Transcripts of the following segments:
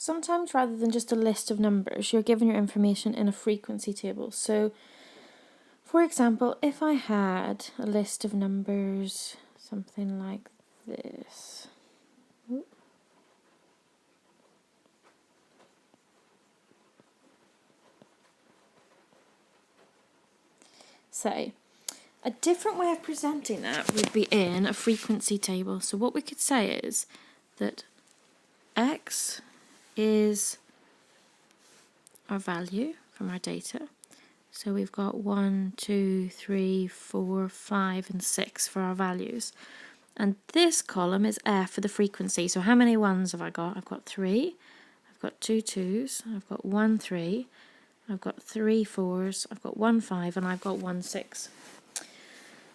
Sometimes rather than just a list of numbers, you're given your information in a frequency table. So, for example, if I had a list of numbers, something like this. Say, a different way of presenting that would be in a frequency table. So what we could say is that X is our value from our data. So we've got 1, 2, 3, 4, 5, and 6 for our values. And this column is F for the frequency. So how many ones have I got? I've got 3, I've got 2 2s, I've got 1 3, I've got 3 4s, I've got 1 5, and I've got 1 6.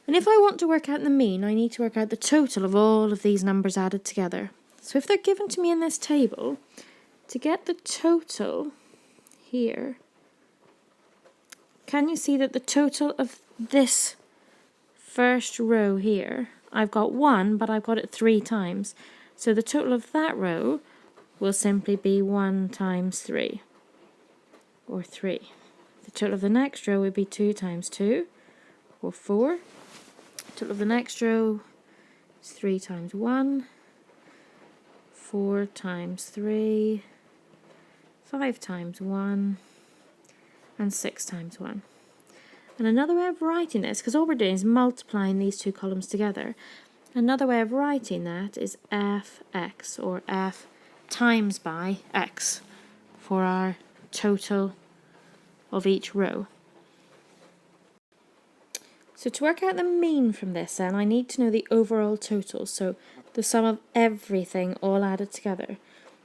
And if I want to work out the mean, I need to work out the total of all of these numbers added together. So if they're given to me in this table, to get the total here, can you see that the total of this first row here, I've got 1, but I've got it 3 times. So the total of that row will simply be 1 times 3, or 3. The total of the next row would be 2 times 2, or 4. The total of the next row is 3 times 1, 4 times 3, 5 times 1, and 6 times 1. And another way of writing this, because all we're doing is multiplying these two columns together, another way of writing that is Fx, or F times by x, for our total of each row. So to work out the mean from this then, I need to know the overall total, so the sum of everything all added together.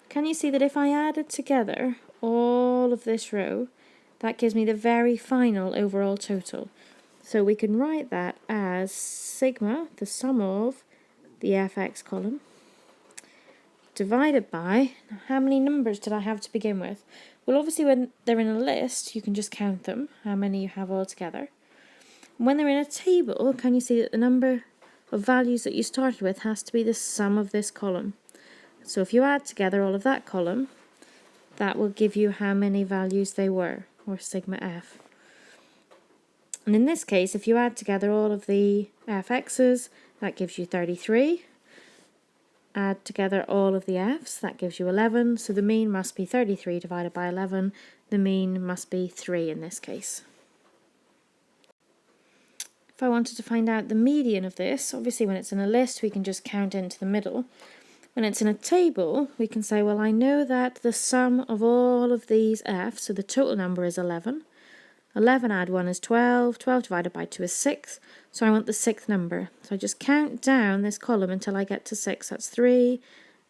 Can you see that if I added together all of this row, that gives me the very final overall total. So we can write that as sigma, the sum of the Fx column, divided by, how many numbers did I have to begin with? Well, obviously when they're in a list, you can just count them, how many you have all together. When they're in a table, can you see that the number of values that you started with has to be the sum of this column? So if you add together all of that column, that will give you how many values they were, or sigma f. And in this case, if you add together all of the fx's, that gives you 33. Add together all of the f's, that gives you 11. So the mean must be 33 divided by 11. The mean must be 3 in this case. If I wanted to find out the median of this, obviously when it's in a list, we can just count into the middle. When it's in a table, we can say, well, I know that the sum of all of these f's, so the total number is 11. 11 add 1 is 12. 12 divided by 2 is 6. So I want the 6th number. So I just count down this column until I get to 6. That's 3.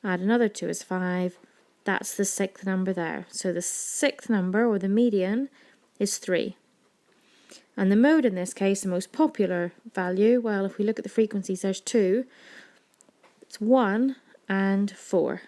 Add another 2 is 5. That's the 6th number there. So the 6th number, or the median, is 3. And the mode in this case, the most popular value, well, if we look at the frequencies, there's 2. It's 1 and 4.